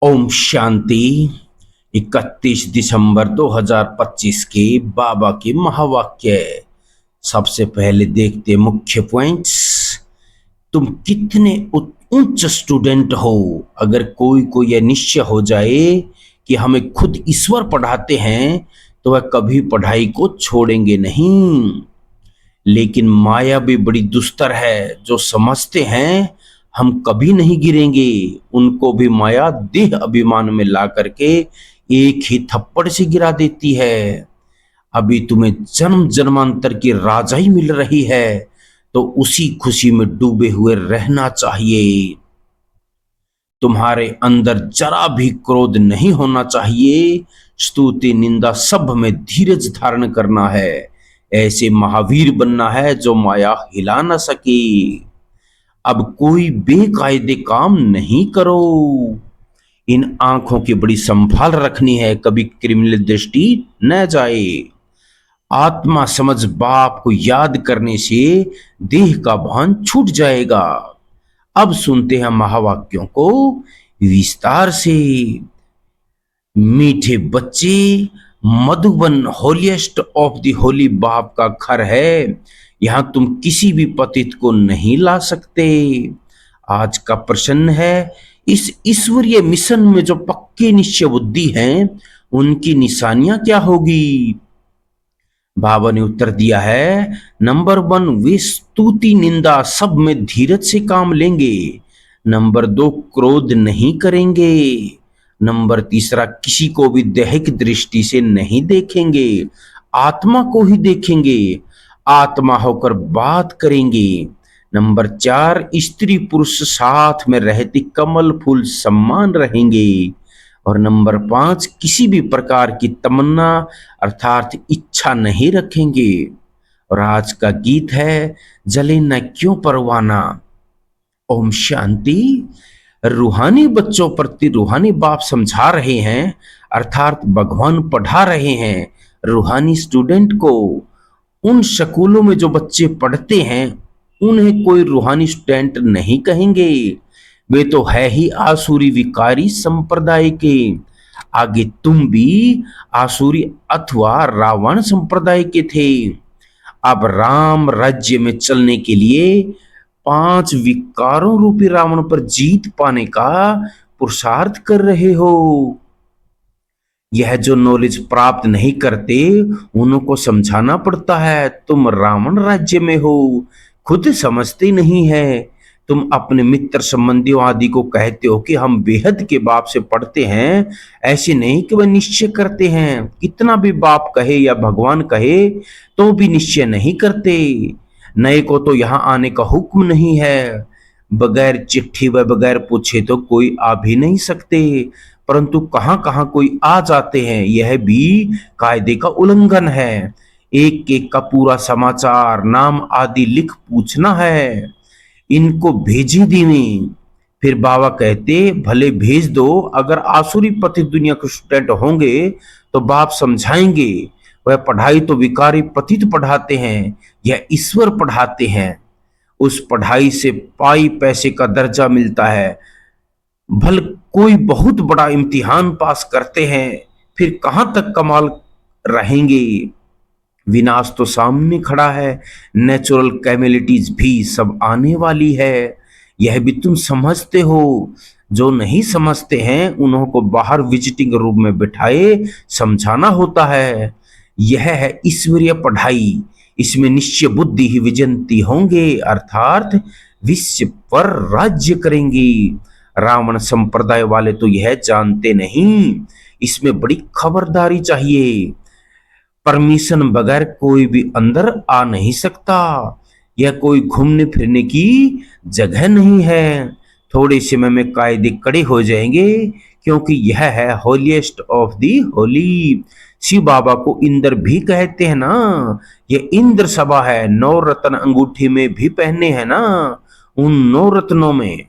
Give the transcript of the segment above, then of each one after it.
ओम शांति। 31 दिसंबर 2025 के बाबा के महावाक्य। सबसे पहले देखते मुख्य पॉइंट्स। तुम कितने उच्च स्टूडेंट हो। अगर कोई को यह निश्चय हो जाए कि हमें खुद ईश्वर पढ़ाते हैं तो वह कभी पढ़ाई को छोड़ेंगे नहीं। लेकिन माया भी बड़ी दुस्तर है। जो समझते हैं हम कभी नहीं गिरेंगे, उनको भी माया देह अभिमान में ला करके एक ही थप्पड़ से गिरा देती है। अभी तुम्हें जन्म जन्मांतर की राजाई मिल रही है तो उसी खुशी में डूबे हुए रहना चाहिए। तुम्हारे अंदर जरा भी क्रोध नहीं होना चाहिए। स्तुति निंदा सब में धीरज धारण करना है। ऐसे महावीर बनना है जो माया हिला न सके। अब कोई बेकायदे काम नहीं करो। इन आंखों की बड़ी संभाल रखनी है, कभी क्रिमिनल दृष्टि न जाए। आत्मा समझ बाप को याद करने से देह का भान छूट जाएगा। अब सुनते हैं महावाक्यों को विस्तार से। मीठे बच्चे, Madhuban holiest of the Holi बाप का घर है। यहां तुम किसी भी पतित को नहीं ला सकते। आज का प्रश्न है, इस ईश्वरीय मिशन में जो पक्के निश्चय बुद्धि हैं उनकी निशानियां क्या होगी। बाबा ने उत्तर दिया है, नंबर 1, वे स्तुति निंदा सब में धीरज से काम लेंगे। नंबर 2, क्रोध नहीं करेंगे। नंबर 3, किसी को भी दैहिक दृष्टि से नहीं देखेंगे, आत्मा को ही देखेंगे, आत्मा होकर बात करेंगे। नंबर 4, स्त्री पुरुष साथ में रहते कमल फूल सम्मान रहेंगे। और नंबर 5, किसी भी प्रकार की तमन्ना अर्थात इच्छा नहीं रखेंगे। और आज का गीत है, जले न क्यों परवाना। ओम शांति। रूहानी बच्चों प्रति रूहानी बाप समझा रहे हैं, अर्थात भगवान पढ़ा रहे हैं रूहानी स्टूडेंट को। उन स्कूलों में जो बच्चे पढ़ते हैं उन्हें कोई रूहानी स्टूडेंट नहीं कहेंगे। वे तो है ही आसुरी विकारी संप्रदाय के। आगे तुम भी आसुरी अथवा रावण संप्रदाय के थे। अब राम राज्य में चलने के लिए 5 विकारों रूपी रावण पर जीत पाने का पुरुषार्थ कर रहे हो। यह जो नॉलेज प्राप्त नहीं करते उनको समझाना पड़ता है, तुम रावण राज्य में हो, खुद समझते नहीं है। तुम अपने मित्र संबंधियों आदि को कहते हो कि हम बेहद के बाप से पढ़ते हैं, ऐसे नहीं कि वह निश्चय करते हैं। कितना भी बाप कहे या भगवान कहे तो भी निश्चय नहीं करते। नए को तो यहाँ आने का हुक्म नहीं है। बगैर चिट्ठी व बगैर पूछे तो कोई आ भी नहीं सकते, परंतु कहां कहां कोई आ जाते हैं। यह भी कायदे का उल्लंघन है। एक एक का पूरा समाचार नाम आदि लिख पूछना है। इनको भेजी दीनी। फिर बाबा कहते, भले भेज दो, अगर आसुरी पति दुनिया के स्टूडेंट होंगे तो बाप समझाएंगे। वह पढ़ाई तो विकारी पतित पढ़ाते हैं, यह ईश्वर पढ़ाते हैं। उस पढ़ाई से पाई पैसे का दर्जा मिलता है। भल कोई बहुत बड़ा इम्तिहान पास करते हैं, फिर कहां तक कमाल रहेंगे। विनाश तो सामने खड़ा है, नेचुरल कैमिलिटीज भी सब आने वाली है। यह भी तुम समझते हो। जो नहीं समझते हैं उन्हों को बाहर विजिटिंग रूम में बिठाए समझाना होता है। यह है ईश्वरीय पढ़ाई। इसमें निश्चय बुद्धि ही विजंती होंगे, अर्थात विश्व पर राज्य करेंगी। रावण संप्रदाय वाले तो यह जानते नहीं। इसमें बड़ी खबरदारी चाहिए। परमिशन बगैर कोई भी अंदर आ नहीं सकता। यह कोई घूमने फिरने की जगह नहीं है। थोड़े समय में कायदे कड़े हो जाएंगे, क्योंकि यह है holiest of the holy. Shiv Baba को इंद्र भी कहते हैं ना। ये इंद्र सभा है। 9 रत्न अंगूठी में भी पहने हैं ना। उन 9 रत्नों में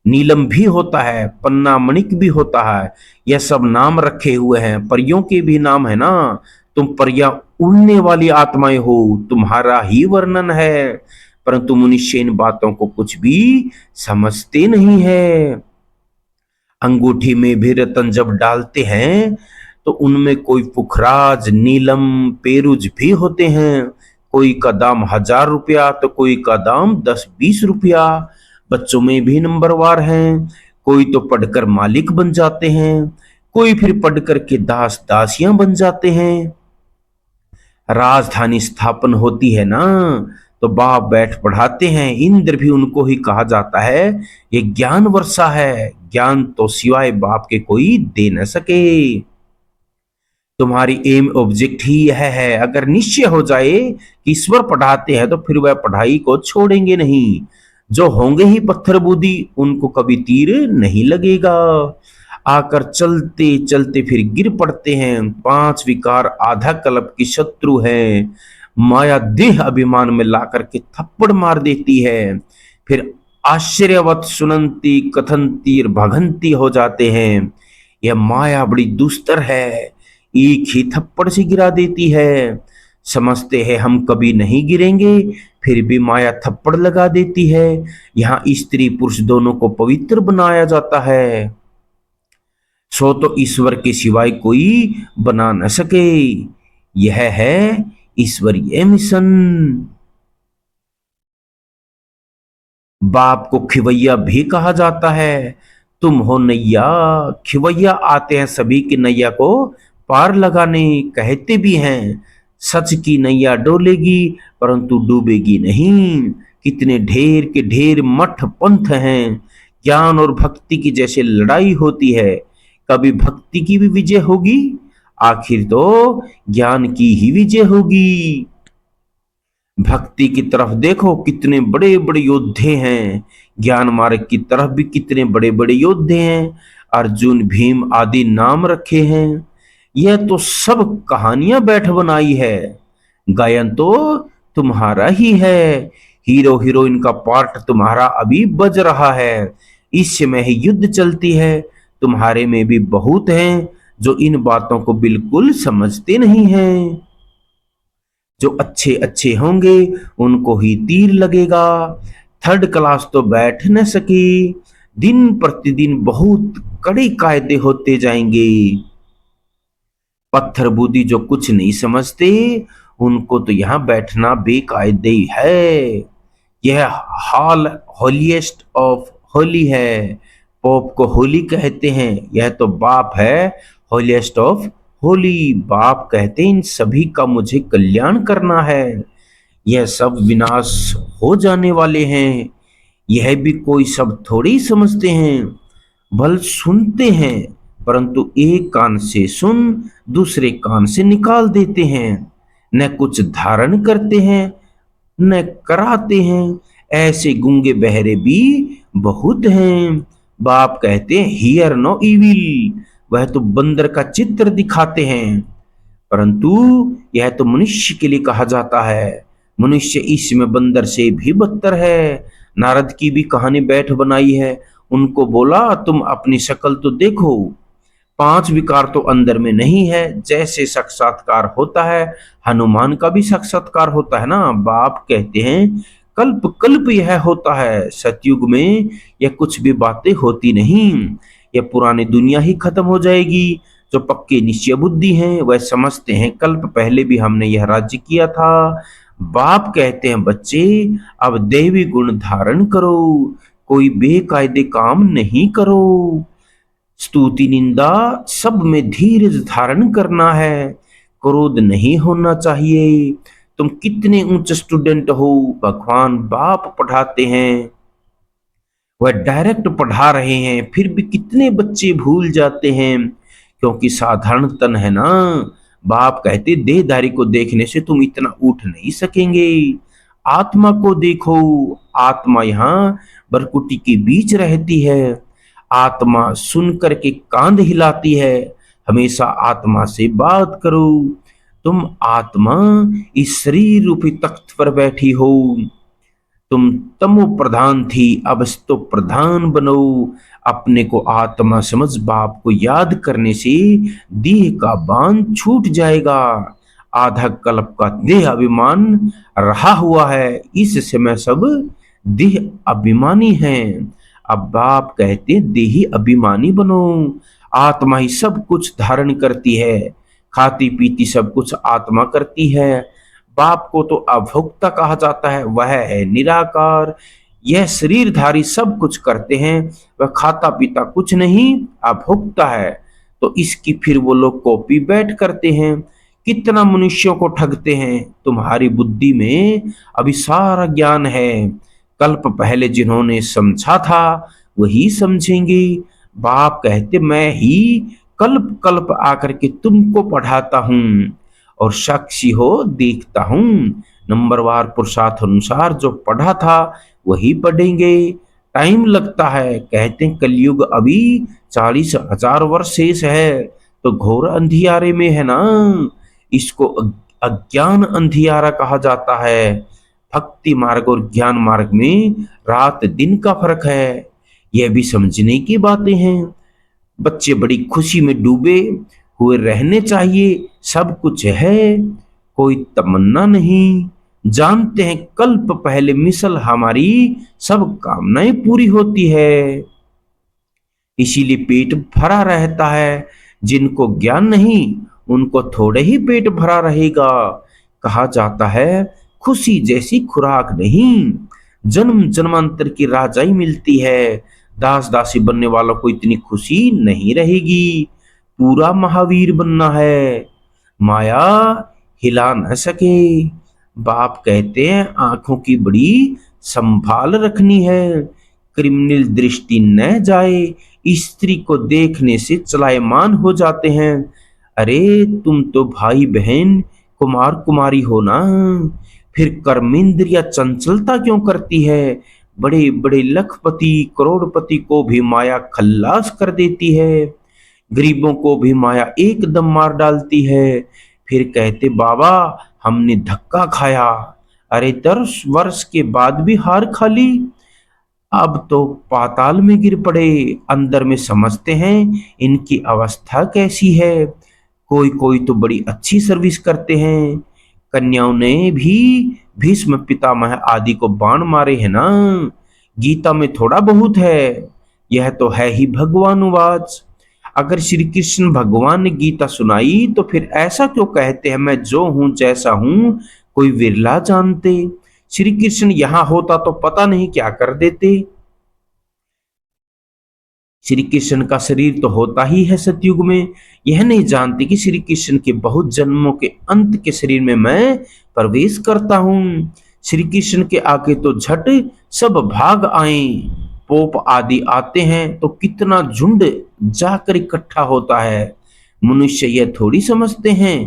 नीलम भी होता है, पन्ना मणिक भी होता है। यह सब नाम रखे हुए हैं। परियों के भी नाम है ना। तुम परियां उड़ने वाली आत्माएं हो, तुम्हारा ही वर्णन है। परंतु मनुष्य इन बातों को कुछ भी समझते नहीं है। अंगूठी में भी रतन जब डालते हैं तो उनमें कोई पुखराज, नीलम, पेरुज भी होते हैं। कोई का दाम 1,000 रुपया तो कोई का दाम 10-20 रुपया। बच्चों में भी नंबरवार हैं। कोई तो पढ़कर मालिक बन जाते हैं, कोई फिर पढ़ कर के दास दासियां बन जाते हैं। राजधानी स्थापन होती है ना, तो बाप बैठ पढ़ाते हैं। इंद्र भी उनको ही कहा जाता है। ये ज्ञान वर्षा है, ज्ञान तो सिवाय बाप के कोई दे न सके। तुम्हारी एम ऑब्जेक्ट ही यह है। अगर निश्चय हो जाए कि ईश्वर पढ़ाते हैं तो फिर वह पढ़ाई को छोड़ेंगे नहीं। जो होंगे ही पत्थर बूदी, उनको कभी तीर नहीं लगेगा। आकर चलते चलते फिर गिर पड़ते हैं। 5 विकार आधा कल्प की शत्रु है। माया देह अभिमान में ला करके थप्पड़ मार देती है। फिर आश्चर्यवत सुनंती कथनती और भगंती हो जाते हैं। यह माया बड़ी दुस्तर है, एक ही थप्पड़ से गिरा देती है। समझते हैं हम कभी नहीं गिरेंगे, फिर भी माया थप्पड़ लगा देती है। यहाँ स्त्री पुरुष दोनों को पवित्र बनाया जाता है। सो तो ईश्वर के सिवाय कोई बना न सके। यह है ईश्वरीय मिशन। बाप को खिवैया भी कहा जाता है। तुम हो नैया, खिवैया आते हैं सभी की नैया को पार लगाने। कहते भी हैं सच की नैया डोलेगी परंतु डूबेगी नहीं। कितने ढेर के ढेर मठ पंथ हैं। ज्ञान और भक्ति की जैसे लड़ाई होती है, कभी भक्ति की भी विजय होगी, आखिर तो ज्ञान की ही विजय होगी। भक्ति की तरफ देखो कितने बड़े बड़े योद्धे हैं। ज्ञान मार्ग की तरफ भी कितने बड़े बड़े योद्धे हैं। अर्जुन, भीम आदि नाम रखे हैं। यह तो सब कहानियां बैठ बनाई है। गायन तो तुम्हारा ही है। हीरो हीरोइन का पार्ट तुम्हारा अभी बज रहा है। इस समय ही युद्ध चलती है। तुम्हारे में भी बहुत हैं जो इन बातों को बिल्कुल समझते नहीं हैं। जो अच्छे अच्छे होंगे उनको ही तीर लगेगा। थर्ड क्लास तो बैठ न सकी। दिन प्रतिदिन बहुत कड़े कायदे होते जाएंगे। पत्थर बुद्धि जो कुछ नहीं समझते, उनको तो यहां बैठना बेकायदे है। यह हॉल होलीएस्ट ऑफ होली है। पोप को होली कहते हैं। यह तो बाप है, होलीएस्ट ऑफ होली। बाप कहते हैं इन सभी का मुझे कल्याण करना है। यह सब विनाश हो जाने वाले हैं। यह भी कोई सब थोड़ी समझते हैं। भल सुनते हैं परंतु एक कान से सुन दूसरे कान से निकाल देते हैं। न कुछ धारण करते हैं न कराते हैं। ऐसे गूंगे बहरे भी बहुत हैं। बाप कहते हैं हियर नो इविल। वह तो बंदर का चित्र दिखाते हैं परंतु यह तो मनुष्य के लिए कहा जाता है। मनुष्य इसमें बंदर से भी बदतर है। नारद की भी कहानी बैठ बनाई है। उनको बोला तुम अपनी शक्ल तो देखो। 5 विकार तो अंदर में नहीं है। जैसे साक्षात्कार होता है, हनुमान का भी साक्षात्कार होता है ना। बाप कहते हैं कल्प कल्प यह होता है। सतयुग में यह कुछ भी बातें होती नहीं। यह पुरानी दुनिया ही खत्म हो जाएगी। जो पक्के निश्चय बुद्धि हैं वह समझते हैं कल्प पहले भी हमने यह राज्य किया था। बाप कहते हैं बच्चे अब दैवी गुण धारण करो, कोई बेकायदे काम नहीं करो। स्तुति निंदा सब में धीरज धारण करना है। क्रोध नहीं होना चाहिए। तुम कितने ऊंचे स्टूडेंट हो, भगवान बाप पढ़ाते हैं। वह डायरेक्ट पढ़ा रहे हैं, फिर भी कितने बच्चे भूल जाते हैं क्योंकि साधारण तन है ना। बाप कहते देहधारी को देखने से तुम इतना उठ नहीं सकेंगे। आत्मा को देखो। आत्मा यहाँ बरकुटी के बीच रहती है। आत्मा सुन करके कांध हिलाती है। हमेशा आत्मा से बात करो। तुम आत्मा इस शरीर रूपी तख्त पर बैठी हो। तुम तमो प्रधान थी, अब तो प्रधान बनो। अपने को आत्मा समझ बाप को याद करने से देह का बांध छूट जाएगा। आधा कल्प का देह अभिमान रहा हुआ है। इस समय सब देह अभिमानी हैं। अब बाप कहते देही अभिमानी बनो, आत्मा ही सब कुछ धारण करती है, खाती पीती सब कुछ आत्मा करती है। बाप को तो अभोक्ता कहा जाता है, वह है निराकार, यह शरीरधारी सब कुछ करते हैं, वह खाता पीता कुछ नहीं, अभोक्ता है। तो इसकी फिर वो लोग कॉपी बैठ करते हैं, कितना मनुष्यों को ठगते हैं। तुम्हारी बुद्धि में अभी सारा ज्ञान है, कल्प पहले जिन्होंने समझा था वही समझेंगे। बाप कहते मैं ही कल्प कल्प आकर के तुमको पढ़ाता हूं और साक्षी हो देखता हूं। नंबरवार पुरुषार्थ अनुसार जो पढ़ा था वही पढ़ेंगे। टाइम लगता है, कहते हैं कलयुग अभी 40,000 वर्ष शेष है, तो घोर अंधियारे में है ना। इसको अज्ञान अंधियारा कहा जाता है। भक्ति मार्ग और ज्ञान मार्ग में रात दिन का फर्क है, यह भी समझने की बातें हैं। बच्चे बड़ी खुशी में डूबे हुए रहने चाहिए, सब कुछ है, कोई तमन्ना नहीं। जानते हैं कल्प पहले मिसल हमारी सब कामनाएं पूरी होती है, इसीलिए पेट भरा रहता है। जिनको ज्ञान नहीं उनको थोड़े ही पेट भरा रहेगा। कहा जाता है खुशी जैसी खुराक नहीं, जन्म जन्मांतर की राजाई मिलती है, दास दासी बनने वालों को इतनी खुशी नहीं रहेगी। पूरा महावीर बनना है, माया हिला न सके। बाप कहते हैं आंखों की बड़ी संभाल रखनी है, क्रिमिनल दृष्टि न जाए, स्त्री को देखने से चलायमान हो जाते हैं। अरे तुम तो भाई बहन कुमार कुमारी हो ना, फिर कर्मेंद्रिया चंचलता क्यों करती है। बड़े बड़े लखपति करोड़पति को भी माया खल्लास कर देती है, गरीबों को भी माया एकदम मार डालती है। फिर कहते बाबा हमने धक्का खाया, अरे 10 वर्ष के बाद भी हार खा ली, अब तो पाताल में गिर पड़े। अंदर में समझते हैं इनकी अवस्था कैसी है। कोई कोई तो बड़ी अच्छी सर्विस करते हैं, कन्याओं ने भी भीष्म पितामह आदि को बाण मारे हैं ना। गीता में थोड़ा बहुत है, यह तो है ही भगवानुवाच। अगर श्री कृष्ण भगवान ने गीता सुनाई तो फिर ऐसा क्यों कहते हैं मैं जो हूं जैसा हूं कोई विरला जानते। श्री कृष्ण यहां होता तो पता नहीं क्या कर देते। श्री कृष्ण का शरीर तो होता ही है सतयुग में, यह नहीं जानते कि श्री कृष्ण के बहुत जन्मों के अंत के शरीर में मैं प्रवेश करता हूं। श्री कृष्ण के आगे तो झट सब भाग आए, पोप आदि आते हैं तो कितना झुंड जाकर इकट्ठा होता है। मनुष्य यह थोड़ी समझते हैं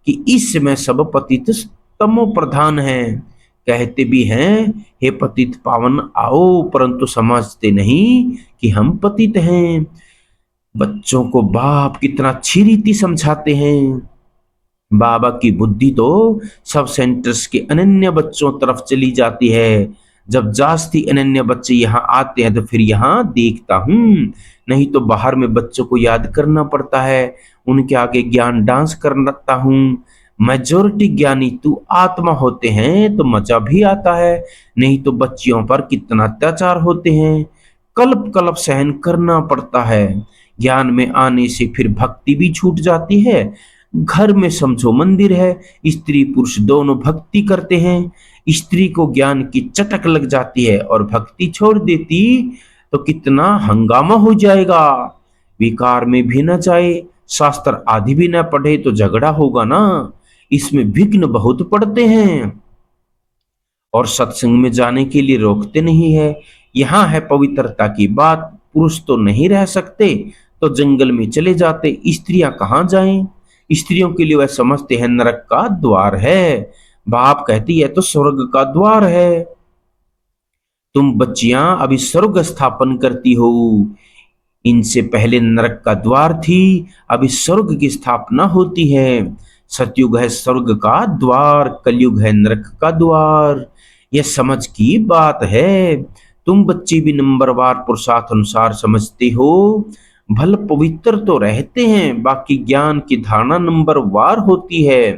कि इस समय सब पतित तमो प्रधान है। कहते भी हैं हे पतित पावन आओ, परंतु समझते नहीं कि हम पतित हैं। बच्चों को बाप कितना अच्छी रीति समझाते हैं। बाबा की बुद्धि तो सब सेंटर्स के अनन्य बच्चों तरफ चली जाती है। जब जास्ती अनन्य बच्चे यहाँ आते हैं तो फिर यहाँ देखता हूँ, नहीं तो बाहर में बच्चों को याद करना पड़ता है, उनके आगे ज्ञान डांस करता हूँ। मेजोरिटी ज्ञानी तू आत्मा होते हैं तो मजा भी आता है, नहीं तो बच्चियों पर कितना अत्याचार होते हैं, कल्प कल्प सहन करना पड़ता है। ज्ञान में आने से फिर भक्ति भी छूट जाती है। घर में समझो मंदिर है, स्त्री पुरुष दोनों भक्ति करते हैं, स्त्री को ज्ञान की चटक लग जाती है और भक्ति छोड़ देती तो कितना हंगामा हो जाएगा। विकार में भी न जाए, शास्त्र आदि भी न पढ़े तो झगड़ा होगा ना। इसमें विघ्न बहुत पड़ते हैं और सत्संग में जाने के लिए रोकते नहीं है। यहाँ है पवित्रता की बात, पुरुष तो नहीं रह सकते तो जंगल में चले जाते, स्त्रियां कहाँ जाएं। स्त्रियों के लिए वह समझते हैं नरक का द्वार है। बाप कहती है तो स्वर्ग का द्वार है। तुम बच्चियां अभी स्वर्ग स्थापन करती हो, इनसे पहले नरक का द्वार थी, अभी स्वर्ग की स्थापना होती है। सतयुग है स्वर्ग का द्वार, कलयुग है नरक का द्वार। यह समझ की बात है। तुम बच्चे भी नंबरवार पुरुषार्थ अनुसार समझते हो, भल पवित्र तो रहते हैं, बाकी ज्ञान की धारणा नंबर वार होती है।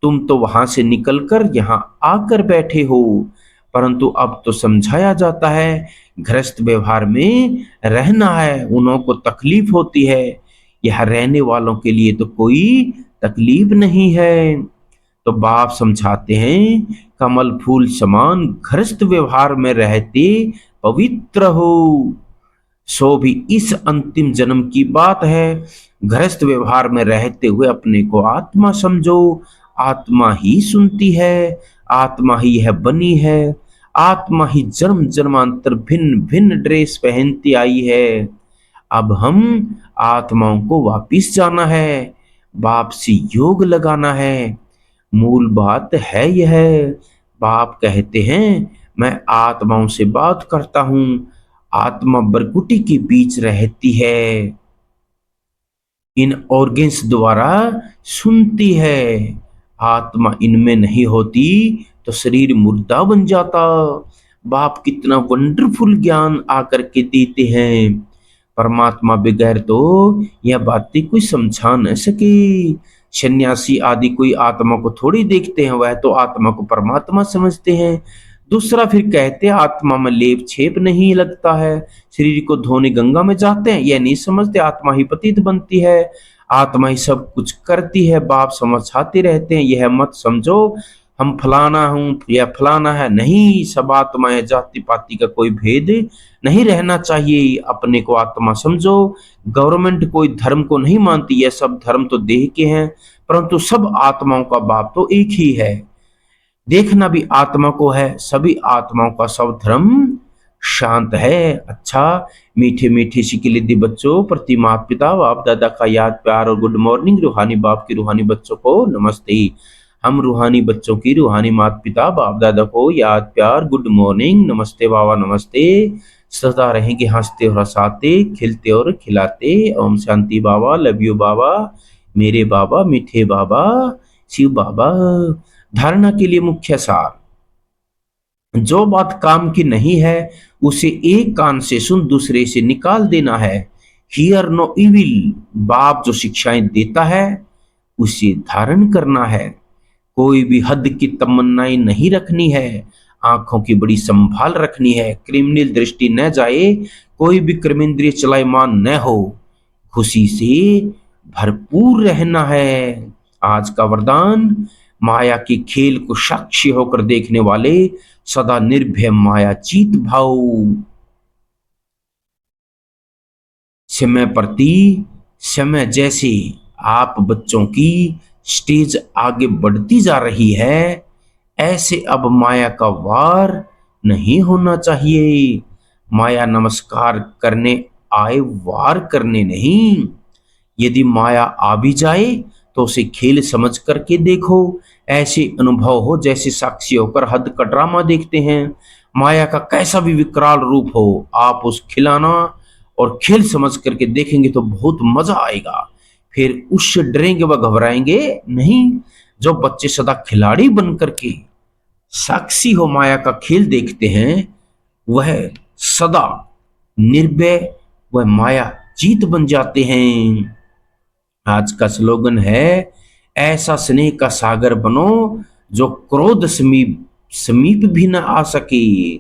तुम तो वहां से निकलकर यहाँ आकर बैठे हो, परंतु अब तो समझाया जाता है गृहस्थ व्यवहार में रहना है, उन्हों को तकलीफ होती है, यह रहने वालों के लिए तो कोई तकलीफ नहीं है। तो बाप समझाते हैं कमल फूल समान गृहस्थ व्यवहार में रहते पवित्र हो, सो भी इस अंतिम जन्म की बात है। गृहस्थ व्यवहार में रहते हुए अपने को आत्मा समझो, आत्मा ही सुनती है, आत्मा ही यह बनी है, आत्मा ही जन्म जन्मांतर भिन्न भिन्न ड्रेस पहनती आई है। अब हम आत्माओं को वापिस जाना है, बाप से योग लगाना है। मूल बात है यह। बाप कहते हैं मैं आत्माओं से बात करता हूं, आत्मा बरकुटी के बीच रहती है, इन ऑर्गन्स द्वारा सुनती है। आत्मा इनमें नहीं होती तो शरीर मुर्दा बन जाता। बाप कितना वंडरफुल ज्ञान आकर के देते हैं। परमात्मा बगैर तो यह बातें कोई समझा न सके। सन्यासी आदि कोई आत्मा को थोड़ी देखते हैं, वह तो आत्मा को परमात्मा समझते हैं। दूसरा फिर कहते हैं आत्मा में लेप छेप नहीं लगता है, शरीर को धोने गंगा में जाते हैं, यह नहीं समझते आत्मा ही पतित बनती है, आत्मा ही सब कुछ करती है। बाप समझाते रहते हैं यह मत समझो हम फलाना हूं या फलाना है, नहीं, सब आत्माएं, जाति पाति का कोई भेद नहीं रहना चाहिए। अपने को आत्मा समझो। गवर्नमेंट कोई धर्म को नहीं मानती, यह सब धर्म तो देह के हैं, परंतु सब आत्माओं का बाप तो एक ही है। देखना भी आत्मा को है, सभी आत्माओं का सब धर्म शांत है। अच्छा, मीठे मीठे शिकिलिदी बच्चों प्रति माता पिता बाप दादा का याद प्यार और गुड मॉर्निंग। रूहानी बाप की रूहानी बच्चों को नमस्ते। हम रूहानी बच्चों की रूहानी माता पिता बाप दादा को याद प्यार गुड मॉर्निंग, नमस्ते बाबा नमस्ते। सदा रहेंगे हंसते और हंसाते, खिलते और खिलाते। ओम शांति बाबा, लव यू बाबा, मेरे बाबा, मीठे बाबा, शिव बाबा। धारणा के लिए मुख्य सार, जो बात काम की नहीं है उसे एक कान से सुन दूसरे से निकाल देना है। हियर नो इविल, बाप जो शिक्षाएं देता है उसे धारण करना है। कोई भी हद की तमन्नाएं नहीं रखनी है, आंखों की बड़ी संभाल रखनी है, क्रिमिनल दृष्टि न जाए, कोई भी कर्मेंद्रिय चलायमान न हो, खुशी से भरपूर रहना है। आज का वरदान, माया के खेल को साक्षी होकर देखने वाले सदा निर्भय माया जीत भाव। समय प्रति समय जैसे आप बच्चों की स्टेज आगे बढ़ती जा रही है, ऐसे अब माया का वार नहीं होना चाहिए। माया नमस्कार करने आए, वार करने नहीं। यदि माया आ भी जाए तो उसे खेल समझ करके देखो, ऐसे अनुभव हो जैसे साक्षी होकर हद का ड्रामा देखते हैं। माया का कैसा भी विकराल रूप हो, आप उस खिलाना और खेल समझ करके देखेंगे तो बहुत मजा आएगा। फिर उससे डरेंगे व घबराएंगे नहीं। जो बच्चे सदा खिलाड़ी बन करके साक्षी हो माया का खेल देखते हैं, वह सदा निर्भय वह माया जीत बन जाते हैं। आज का स्लोगन है, ऐसा स्नेह का सागर बनो जो क्रोध समीप समीप भी न आ सके।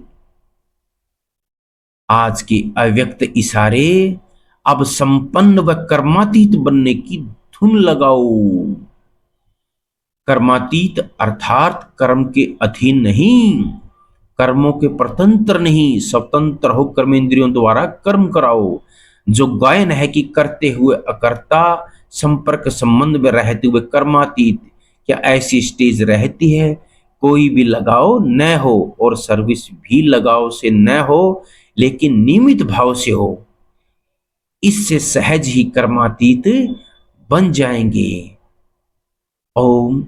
आज के अव्यक्त इशारे, अब संपन्न व कर्मातीत बनने की धुन लगाओ। कर्मातीत अर्थात कर्म के अधीन नहीं, कर्मों के परतंत्र नहीं, स्वतंत्र हो कर्मेंद्रियों द्वारा कर्म कराओ। जो गायन है कि करते हुए अकर्ता, संपर्क संबंध में रहते हुए कर्मातीत, क्या ऐसी स्टेज रहती है? कोई भी लगाओ न हो और सर्विस भी लगाओ से न हो, लेकिन नियमित भाव से हो। इससे सहज ही कर्मातीत बन जाएंगे। ओम